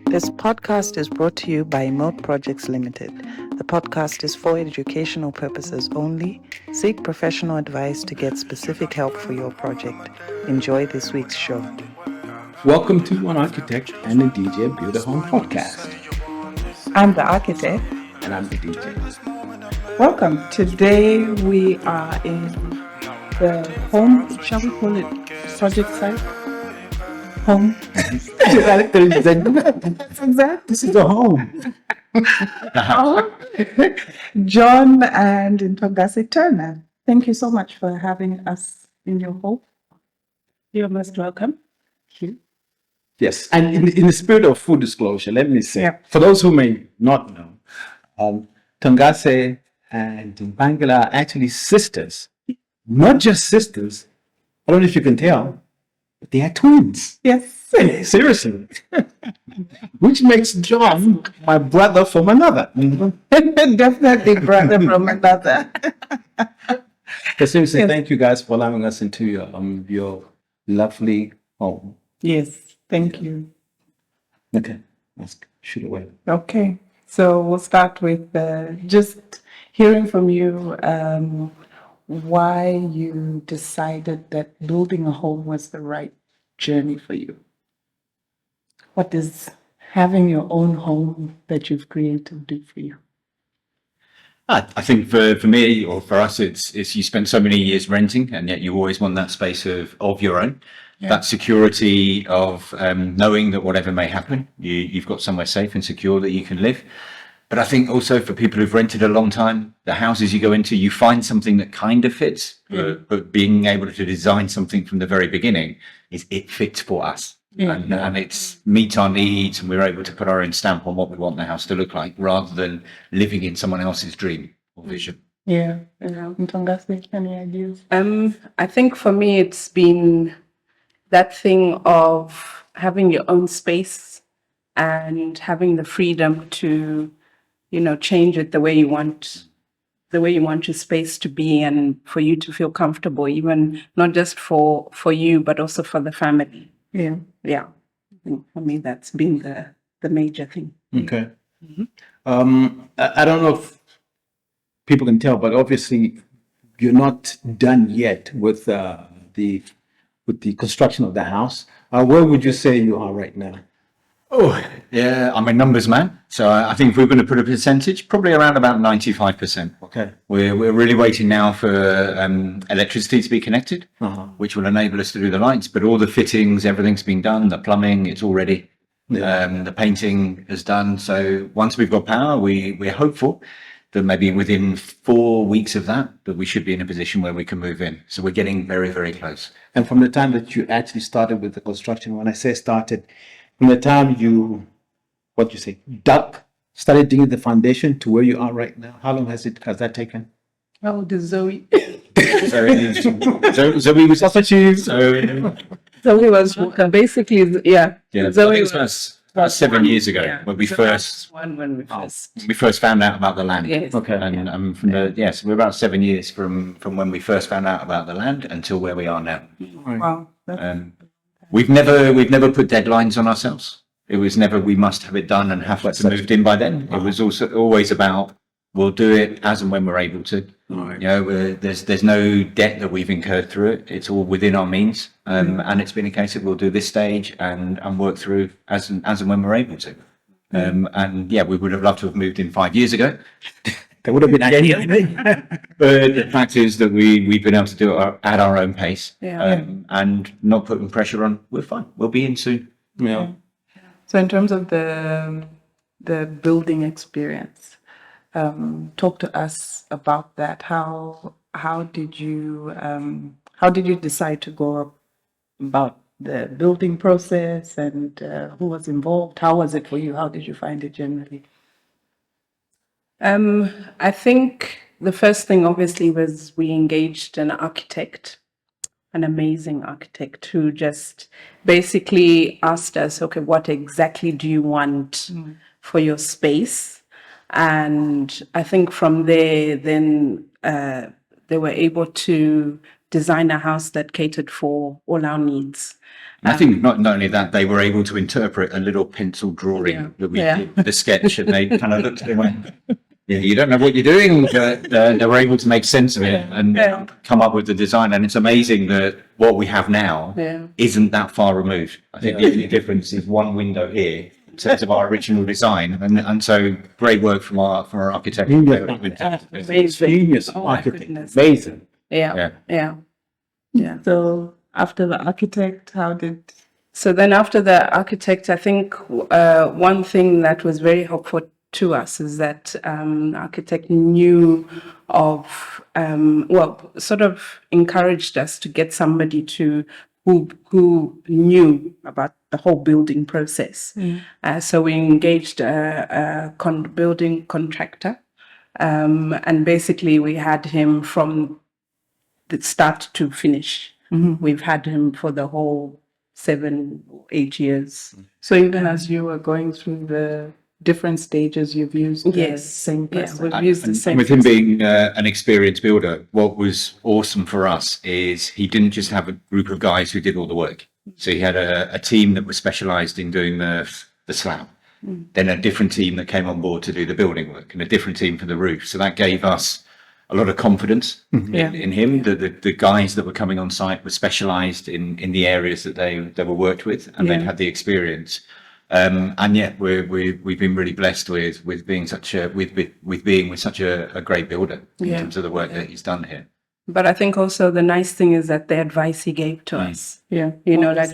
This podcast is brought to you by Emote Projects Limited. The podcast is for educational purposes only. Seek professional advice to get specific help for your project. Enjoy this week's show. Welcome to An Architect and a DJ Build a Home podcast. I'm the architect. And I'm the DJ. Welcome. Today we are in the home, shall we call it project site? Home. This is the home. John and Nthongase Turner. Thank you so much for having us in your home. You're most welcome. Yes, and in the spirit of full disclosure, let me say, for those who may not know, Nthongase and Mphangela are actually sisters. Not just sisters. I don't know if you can tell, but they are twins. Yes. Seriously. Which makes John my brother from another. Definitely brother from another. But seriously, thank you guys for allowing us into your lovely home. Yes, thank you. Okay, let's shoot away. Okay, so we'll start with just hearing from you why you decided that building a home was the right journey for you. What does having your own home that you've created do for you? I think for me or for us, it's you spend so many years renting, and yet you always want that space of your own. Yeah. That security of knowing that whatever may happen, you've got somewhere safe and secure that you can live. But I think also for people who've rented a long time, the houses you go into, you find something that kind of fits, but being able to design something from the very beginning it fits for us. Yeah. And it's meet our needs, and we're able to put our own stamp on what we want the house to look like, rather than living in someone else's dream or vision. Yeah. Nthongase, any ideas? I think for me, it's been that thing of having your own space and having the freedom to, change it the way you want your space to be, and for you to feel comfortable, even not just for you, but also for the family. Yeah. I think for me, that's been the major thing. Okay. Mm-hmm. I don't know if people can tell, but obviously you're not done yet with the construction of the house. Where would you say you are right now? Oh, yeah, I'm a numbers man. So I think if we're going to put a percentage, probably around about 95%. Okay. We're really waiting now for electricity to be connected, which will enable us to do the lights. But all the fittings, everything's been done. The plumbing, it's all ready. Yeah. The painting is done. So once we've got power, we're hopeful that maybe within 4 weeks of that we should be in a position where we can move in. So we're getting very, very close. And from the time that you actually started with the construction, when I say started, from the time you, started digging the foundation to where you are right now, how long has that taken? How old is Zoe? Zoe was also cheese. Zoe was basically, Zoe was about 7 years ago when we first found out about the land. Yes. Okay. And from so we're about 7 years from when we first found out about the land until where we are now. Wow. We've never put deadlines on ourselves. It was never we must have it done and have to moved in by then. It was also always about we'll do it as and when we're able to. Right. There's no debt that we've incurred through it. It's all within our means, and it's been a case of we'll do this stage and work through as and when we're able to. We would have loved to have moved in 5 years ago. There would have been anything. But the fact is that we've been able to do it at our own pace, and not putting pressure on. We're fine. We'll be in soon. Yeah. So in terms of the building experience, talk to us about that. How did you decide to go about the building process, and who was involved? How was it for you? How did you find it generally? I think the first thing obviously was we engaged an architect, an amazing architect, who just basically asked us, okay, what exactly do you want for your space? And I think from there, then they were able to design a house that catered for all our needs. I think not only that, they were able to interpret a little pencil drawing Yeah. that we Yeah. did with the sketch, and they kind of looked at it and went, yeah, you don't know what you're doing, but they were able to make sense of it and Yeah. come up with the design. And it's amazing that what we have now Yeah. isn't that far removed. I think the only difference is one window here in terms of our original design, and so great work from our architect. Amazing. Genius Oh my architect. goodness. Amazing. Yeah. Yeah. Yeah. Yeah. So after the architect, how did? So then after the architect, I think one thing that was very helpful to us is that architect knew of, sort of encouraged us to get somebody who knew about the whole building process. So we engaged a building contractor, and basically we had him from the start to finish. We've had him for the whole 7 or 8 years. So even as you were going through the different stages, you've used the Yes. same Yeah, person. we've used the same. And with him being an experienced builder, what was awesome for us is he didn't just have a group of guys who did all the work. So he had a team that was specialised in doing the slab, then a different team that came on board to do the building work, and a different team for the roof. So that gave us a lot of confidence in him. The guys that were coming on site were specialised in the areas that they were worked with, and they'd had the experience. And yeah, we've been really blessed with being such a great builder in terms of the work that he's done here. But I think also the nice thing is that the advice he gave to us, Yeah. you know, like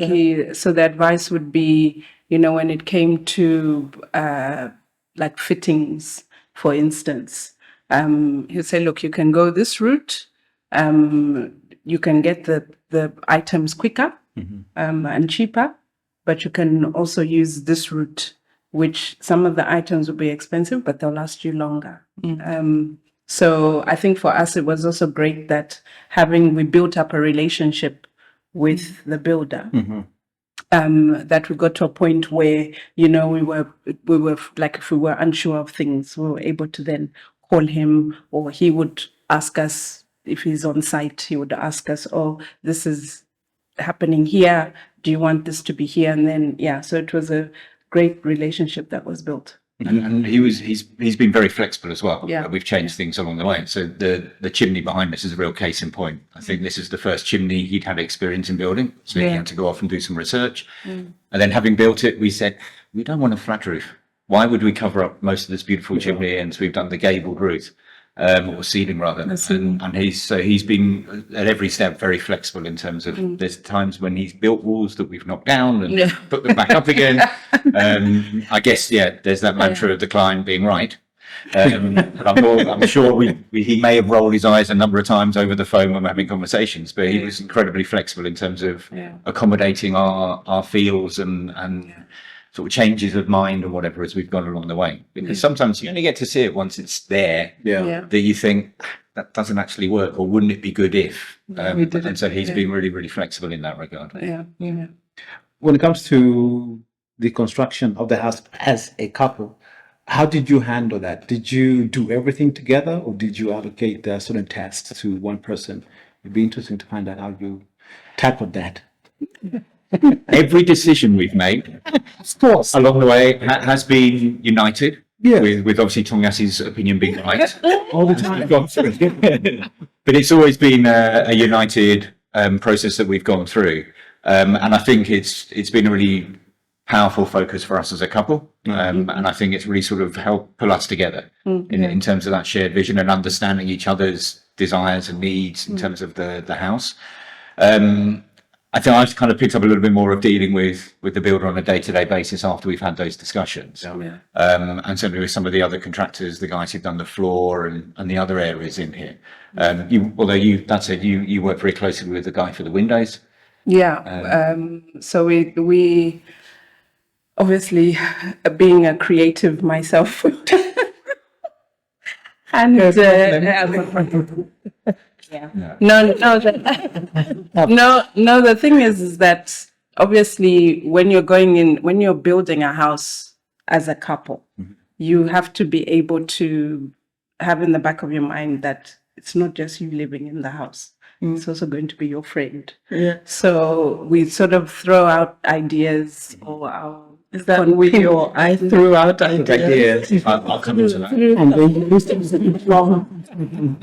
so the advice would be, you know, when it came to like fittings, for instance, he'd say, look, you can go this route, you can get the items quicker and cheaper, but you can also use this route, which some of the items will be expensive, but they'll last you longer. So I think for us, it was also great that we built up a relationship with the builder. That we got to a point where, you know, we were like, if we were unsure of things, we were able to then call him, or he would ask us if he's on site, he would ask us, oh, this is happening here. Do you want this to be here? And then, yeah, so it was a great relationship that was built. And he's been very flexible as well. Yeah. We've changed things along the way. So the chimney behind us is a real case in point. I think this is the first chimney he'd had experience in building. So he had to go off and do some research. And then having built it, we said, we don't want a flat roof. Why would we cover up most of this beautiful chimney? And so we've done the gabled roof, or ceiling rather. And he's been at every step very flexible in terms of there's times when he's built walls that we've knocked down and put them back up again. I guess, there's that mantra of the client being right. But I'm sure he may have rolled his eyes a number of times over the phone when we're having conversations, but he was incredibly flexible in terms of accommodating our feels and sort of changes of mind or whatever as we've gone along the way. Because sometimes you only get to see it once it's there, that you think that doesn't actually work, or wouldn't it be good if? And so he's been really, really flexible in that regard. When it comes to the construction of the house as a couple, how did you handle that? Did you do everything together, or did you allocate certain tasks to one person? It'd be interesting to find out how you tackled that. Every decision we've made, of course, along the way has been united. With obviously Nthongase's opinion being right All the time. But it's always been a united process that we've gone through, and I think it's been a really powerful focus for us as a couple, and I think it's really sort of helped pull us together in terms of that shared vision and understanding each other's desires and needs in terms of the house. I think I've kind of picked up a little bit more of dealing with the builder on a day-to-day basis after we've had those discussions. And certainly with some of the other contractors, the guys who've done the floor and the other areas in here. You work very closely with the guy for the windows. So we obviously, being a creative myself, and the thing is that obviously when you're building a house as a couple, you have to be able to have in the back of your mind that it's not just you living in the house. It's also going to be your friend. Yeah. So we sort of throw out ideas or our. Is that we or I threw out ideas? I'll come into that. And then you listen to the problem.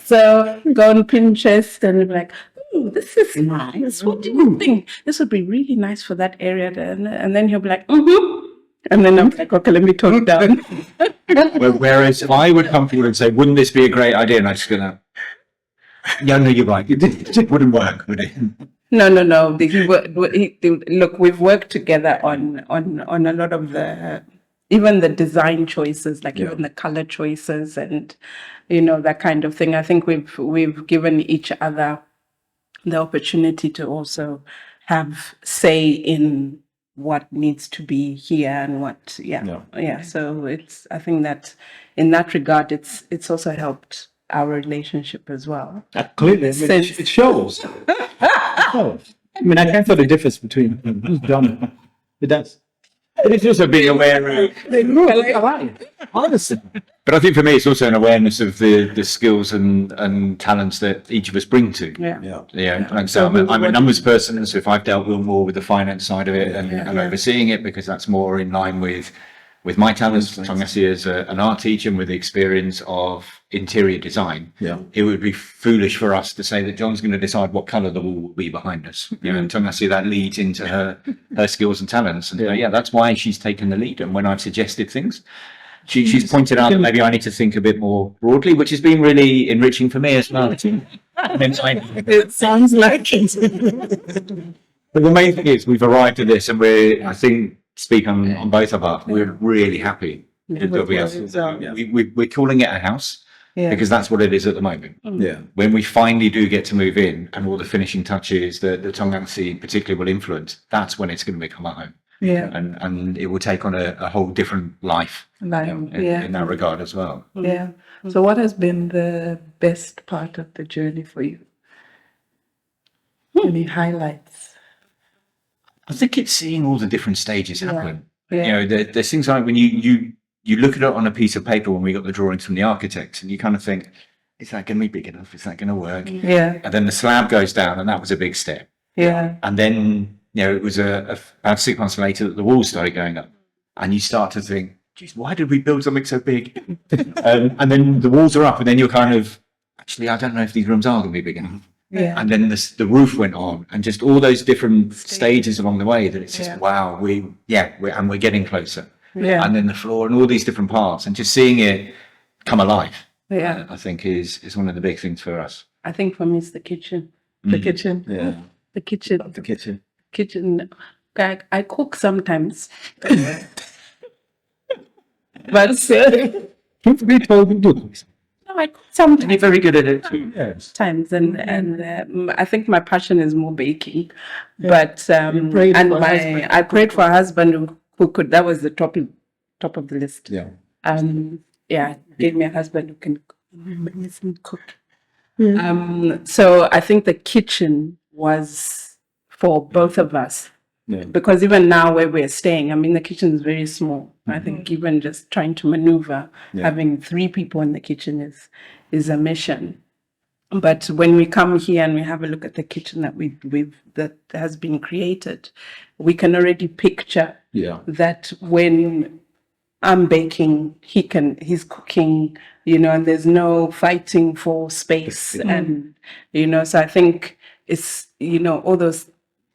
So go on Pinterest and be like, "Oh, this is nice. What do you think? This would be really nice for that area." And then he'll be like, "Mm-hmm." And then I'm like, "Okay, let me tone it down." Whereas if I would come forward and say, wouldn't this be a great idea? And I'm just gonna, yeah, no, you're right. It wouldn't work, would it? No. Look, we've worked together on a lot of even the design choices, like even the color choices and, that kind of thing. I think we've given each other the opportunity to also have say in what needs to be here and what, So I think that in that regard, it's also helped our relationship as well. Clearly, it shows. I mean, I can't tell the difference between John. It does. But it's also being aware of, They look alike. Honestly. but I think for me, it's also an awareness of the skills and talents that each of us bring to. Yeah. Yeah, like so I'm a numbers person, and so if I've dealt with more with the finance side of it and overseeing it, because that's more in line with my talents, Nthongase as an art teacher and with the experience of interior design, it would be foolish for us to say that John's going to decide what colour the wall will be behind us. And Nthongase, that leads into her skills and talents. And that's why she's taken the lead. And when I've suggested things, she's pointed out that maybe I need to think a bit more broadly, which has been really enriching for me as well. It sounds like it. But the main thing is we've arrived at this, and I think, speak on both of us, we're really happy that we're calling it a house because that's what it is at the moment. When we finally do get to move in and all the finishing touches that the Nthongase particularly will influence, that's when it's going to become a home. And it will take on a whole different life in that regard as well. So what has been the best part of the journey for you? Any highlights? I think it's seeing all the different stages happen. There's things like when you look at it on a piece of paper when we got the drawings from the architect, and you kind of think, is that going to be big enough? Is that going to work? And then the slab goes down, and that was a big step. And then, it was about 6 months later that the walls started going up, and you start to think, geez, why did we build something so big? And then the walls are up, and then you're kind of, actually, I don't know if these rooms are going to be big enough. And then the roof went on, and just all those different stages along the way that it's just, wow, we're getting closer. And then the floor and all these different parts, and just seeing it come alive, I think is one of the big things for us. I think for me it's the kitchen. The kitchen. The kitchen. The kitchen. Kitchen. I cook sometimes. But Truth be told, we do. I cook sometimes. You're very good at it too. Times and I think my passion is more baking, but I prayed for a husband who could. That was the top of the list. Gave me a husband who can cook. So I think the kitchen was for both of us. Because even now where we're staying, I mean, the kitchen is very small. I think even just trying to maneuver, having 3 people in the kitchen is a mission. But when we come here and we have a look at the kitchen that has been created, we can already picture that when I'm baking, he's cooking, and there's no fighting for space. And, so I think it's, all those,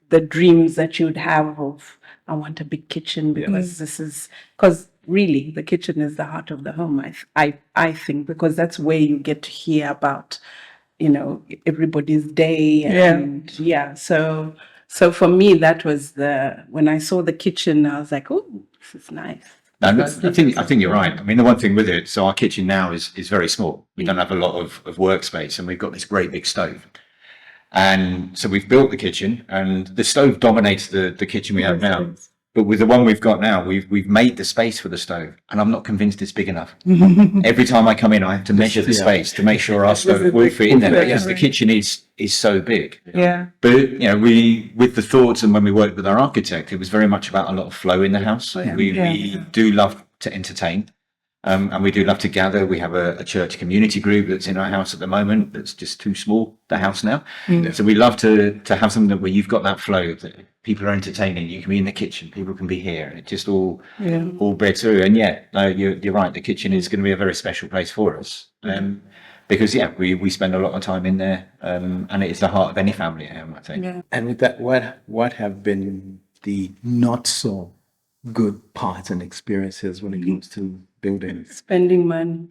the dreams that you'd have of, I want a big kitchen because really the kitchen is the heart of the home, I think, because that's where you get to hear about, everybody's day. And so for me, that was when I saw the kitchen, I was like, oh, this is nice. I think you're right. I mean, the one thing with it, so our kitchen now is very small. We don't have a lot of workspace, and we've got this great big stove. And so we've built the kitchen, and the stove dominates the kitchen we have now. But with the one we've got now, we've made the space for the stove, and I'm not convinced it's big enough. Every time I come in, I have to measure the space to make sure our stove will fit in there, because the kitchen is so big. But we, with the thoughts, and when we worked with our architect, it was very much about a lot of flow in the house. We do love to entertain. And we do love to gather. We have a church community group that's in our house at the moment. That's just too small, the house now. So we love to have something where you've got that flow, that people are entertaining. You can be in the kitchen, people can be here. It just all bred through. And you're right. The kitchen is going to be a very special place for us. Because we spend a lot of time in there, and it is the heart of any family home, I think. Yeah. And with that, what have been the not so good parts and experiences when it comes to building? Spending money.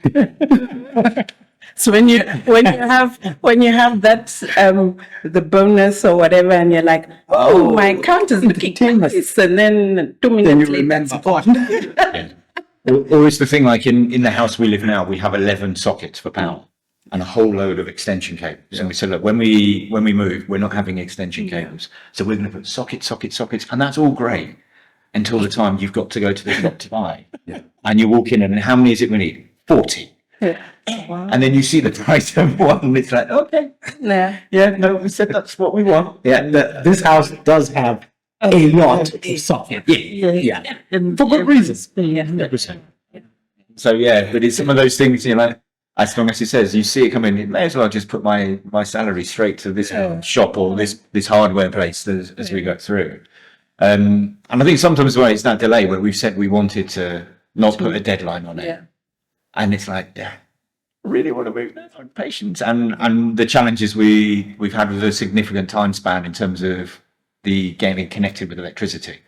So when you have that the bonus or whatever, and you're like, oh, my account is looking nice, and then 2 minutes Then you later, remember. it's gone. Yeah. Or it's the thing like in the house we live now, we have 11 sockets for power and a whole load of extension cables. And we said, look, when we move, we're not having extension cables. So we're going to put sockets. And that's all great until the time you've got to go to the shop to buy. And you walk in and how many is it we need? 40. And then you see the price of one and it's like, okay. No, we said that's what we want. This house does have a lot of software. And for good reasons. 100%. So but it's some of those things, as long as he says, you see it coming, you may as well just put my salary straight to this shop or this hardware place as we go through. And I think sometimes it's that delay where we've said we wanted to not put a deadline on it. And it's like, I really want to move on patience. And the challenges we've had with a significant time span in terms of the getting connected with electricity.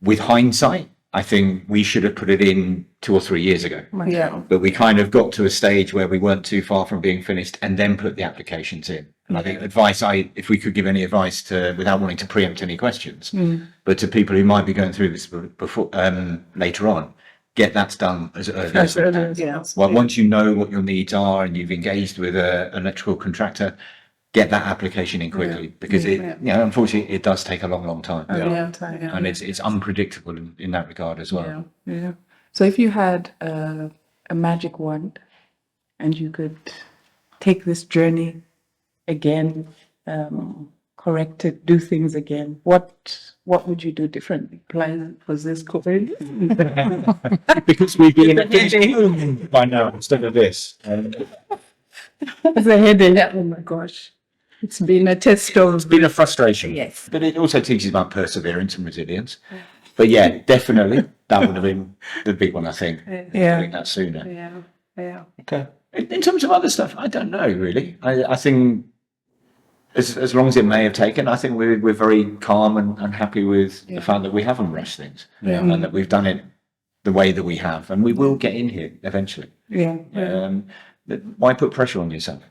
With hindsight, I think we should have put it in 2 or 3 years ago. But we kind of got to a stage where we weren't too far from being finished and then put the applications in. And I think if we could give any advice without wanting to preempt any questions, but to people who might be going through this before later on, get that done as early as well. Once you know what your needs are and you've engaged with an electrical contractor, get that application in quickly because unfortunately it does take a long time. And it's unpredictable in that regard as well. So if you had a magic wand and you could take this journey again, correct it, do things again, what would you do differently? Was this COVID? Because we've been in a kitchen by now instead of this. It's a headache. Oh my gosh. It's been a test of... It's been a frustration. Yes. But it also teaches about perseverance and resilience. But definitely that would have been the big one, I think. Doing that sooner. Okay. In terms of other stuff, I don't know really. I think as long as it may have taken, I think we're very calm and happy with the fact that we haven't rushed things and that we've done it the way that we have, and we will get in here eventually. Why put pressure on yourself?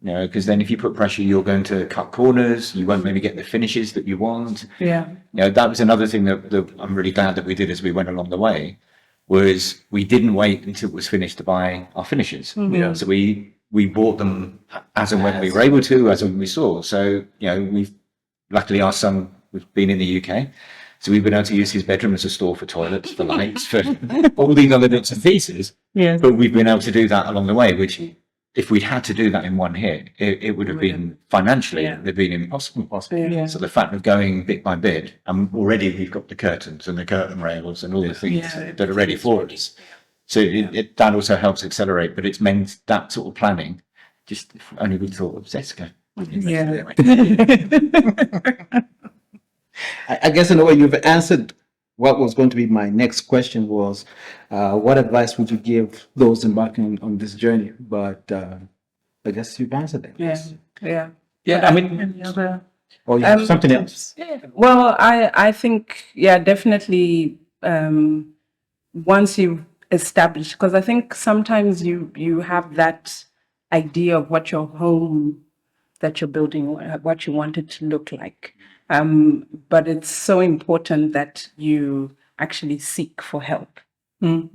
Because then if you put pressure, you're going to cut corners. You won't maybe get the finishes that you want. That was another thing that I'm really glad that we did as we went along the way, was we didn't wait until it was finished to buy our finishes. So we bought them as and when we were able to, as and when we saw. So, we've luckily our son, we've been in the UK. So we've been able to use his bedroom as a store for toilets, for lights, for all these other bits and pieces. But we've been able to do that along the way, which if we'd had to do that in one hit, it would have been financially, it'd have been impossible. So the fact of going bit by bit, and already we've got the curtains and the curtain rails and all the things that are ready for us. So that also helps accelerate, but it's meant that sort of planning, just if only we thought of Zesco. I guess in a way you've answered what was going to be my next question was, what advice would you give those embarking on this journey? But I guess you've answered it. I mean, or you have something else? Well, I think, definitely once you've established, because I think sometimes you have that idea of what your home that you're building, what you want it to look like. But it's so important that you actually seek for help,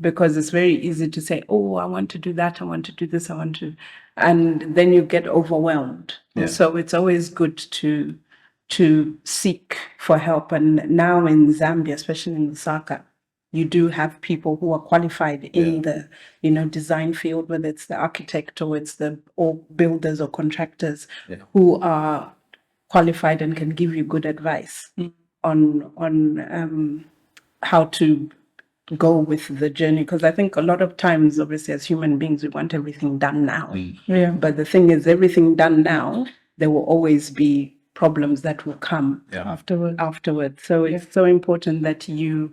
because it's very easy to say, oh, I want to do that, I want to do this, and then you get overwhelmed. So it's always good to seek for help. And now in Zambia, especially in Lusaka, you do have people who are qualified in the design field, whether it's the architect or or builders or contractors who are qualified and can give you good advice on how to go with the journey, because I think a lot of times, obviously, as human beings, we want everything done now. Yeah. But the thing is, everything done now, there will always be problems that will come afterwards. So it's so important that you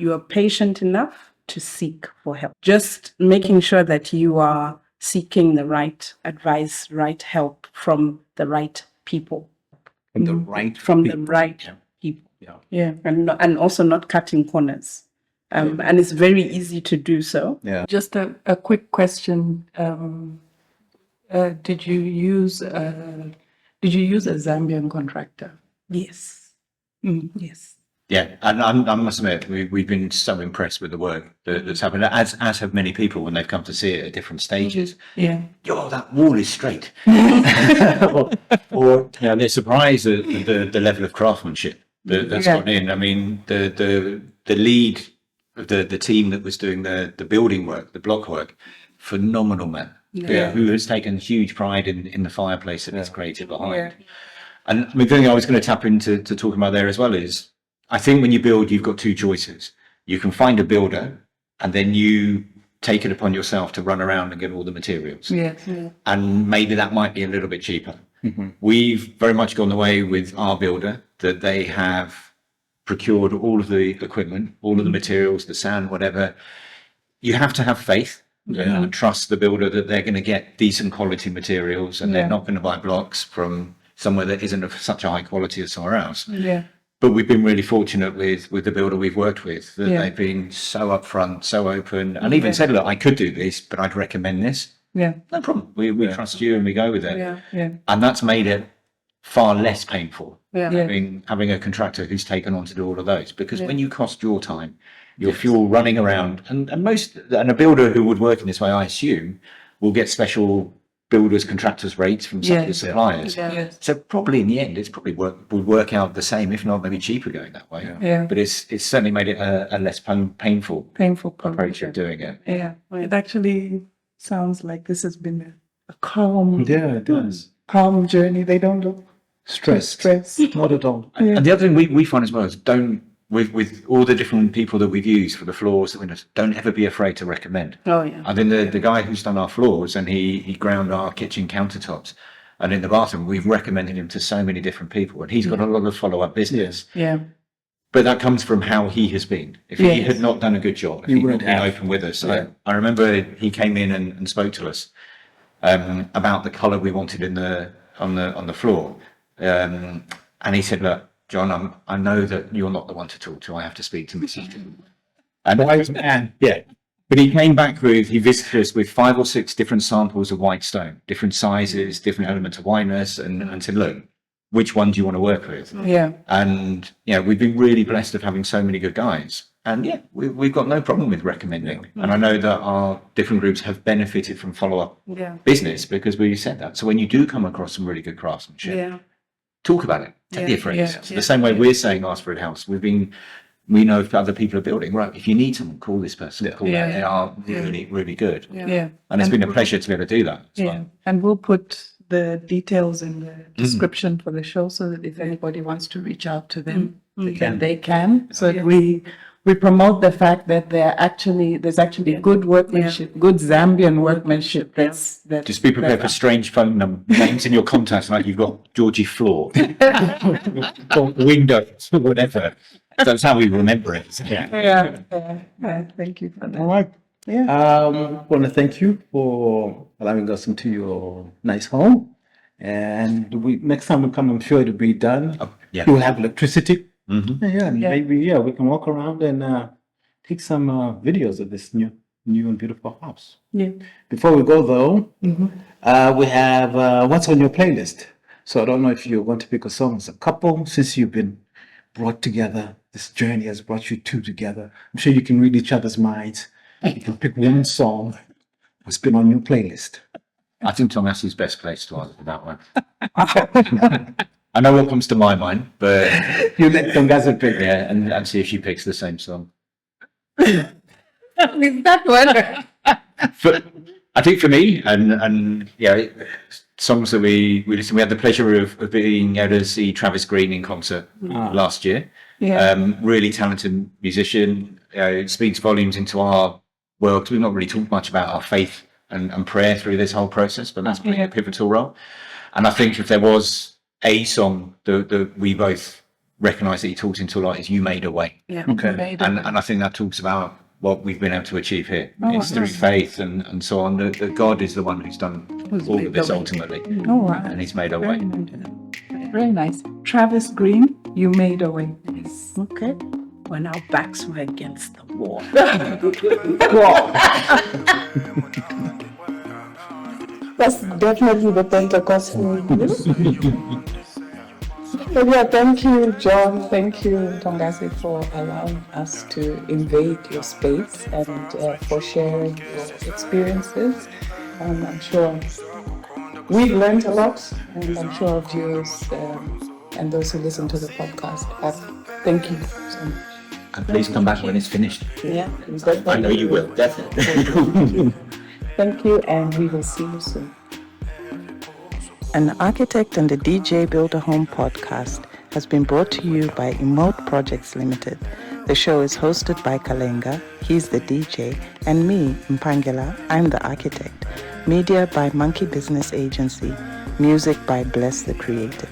are patient enough to seek for help. Just making sure that you are seeking the right advice, right help from the right people. From the right From people. the right people. Yeah. And also not cutting corners. And it's very easy to do so. Yeah. Just a quick question. Did you use a Zambian contractor? Yes. Yes. Yeah, and I must admit, we've been so impressed with the work that's happened, as have many people when they've come to see it at different stages. Yeah. Yo, that wall is straight. or they're surprised at the level of craftsmanship that's gone in. I mean, the lead of the team that was doing the building work, the block work, phenomenal man. Yeah. Who has taken huge pride in the fireplace that it's created behind. And the thing I was going to tap into talking about there as well is, I think when you build, you've got two choices. You can find a builder, and then you take it upon yourself to run around and get all the materials. Yes. And maybe that might be a little bit cheaper. We've very much gone the way with our builder that they have procured all of the equipment, all of the materials, the sand, whatever. You have to have faith and trust the builder that they're going to get decent quality materials, and they're not going to buy blocks from somewhere that isn't of such a high quality as somewhere else. Yeah. But we've been really fortunate with the builder we've worked with, that they've been so upfront, so open, and even said, look, I could do this, but I'd recommend this. Yeah. No problem. We trust you and we go with it. Yeah. And that's made it far less painful. Yeah. Having a contractor who's taken on to do all of those, because when you cost your time, your fuel running around, and a builder who would work in this way, I assume, will get special builders, contractors rates from some of the suppliers. Yes. So probably in the end, it's probably would work out the same, if not maybe cheaper going that way. Yeah. But it's certainly made it a less painful approach of doing it. Yeah. It actually sounds like this has been a calm, It does. calm journey. They don't look Stressed. Not at all. And the other thing we find as well is, with all the different people that we've used for the floors, the windows, don't ever be afraid to recommend. Oh, yeah. I think the guy who's done our floors, and he ground our kitchen countertops, and in the bathroom, we've recommended him to so many different people, and he's got a lot of follow-up business. Yeah. But that comes from how he has been. If he had not done a good job, if he had been open with us. I remember he came in and spoke to us about the colour we wanted on the floor. And he said, look, John, I know that you're not the one to talk to. I have to speak to Mrs. And wise man, But he came back he visited us with 5 or 6 different samples of white stone, different sizes, different elements of whiteness, and said, look, which one do you want to work with? Yeah. And we've been really blessed of having so many good guys. And we've got no problem with recommending. And I know that our different groups have benefited from follow-up business, because we said that. So when you do come across some really good craftsmanship, talk about it. Take the appraise. So the same way we're saying ask for help. We know if other people are building, right, if you need someone, call this person. Call that. They are really, really good. Yeah. And it's been a pleasure to be able to do that as well. And we'll put the details in the description for the show, so that if anybody wants to reach out to them, they can. So we promote the fact that there's actually good workmanship, good Zambian workmanship. Just be prepared for strange phone names in your contacts, like you've got Georgie Floor, or Windows, or whatever. That's how we remember it. Thank you for that. All right. Yeah. Want to thank you for allowing us into your nice home. And next time we come, I'm sure it'll be done. You'll have electricity. Maybe we can walk around and take some videos of this new and beautiful house. Yeah. Before we go though, we have what's on your playlist. So I don't know if you're going to pick a song as a couple, since you've been brought together. This journey has brought you two together. I'm sure you can read each other's minds. You can pick one song that's been on your playlist. I think Nthogase's best place to answer that one. I know what comes to my mind, but You let Nthongase pick. and see if she picks the same song. Is that one? I think for me, and songs that we listened. We had the pleasure of being able to see Travis Green in concert last year, Really talented musician. It speaks volumes into our world, because we've not really talked much about our faith and prayer through this whole process, but that's playing a pivotal role. And I think if there was a song that we both recognise that he talks into a lot, is "You Made a Way." Yeah. Okay. And I think that talks about what we've been able to achieve here. It's through faith and so on. That God is the one who's done all of this ultimately. Oh, wow. And he's made a way. Very nice. Travis Green, You Made a Way. Okay. When our backs were against the wall. That's definitely the Pentecostal. But yeah, thank you, John. Thank you, Nthongase, for allowing us to invade your space and for sharing your experiences. I'm sure we've learned a lot, and I'm sure our viewers and those who listen to the podcast have. Thank you so much. And please come back when it's finished. Yeah, I know you will, definitely. Thank you, and we will see you soon. An Architect and a DJ Build a Home podcast has been brought to you by Emote Projects Limited. The show is hosted by Kalenga, he's the DJ, and me, Mphangela, I'm the architect. Media by Monkey Business Agency. Music by Bless the Creative.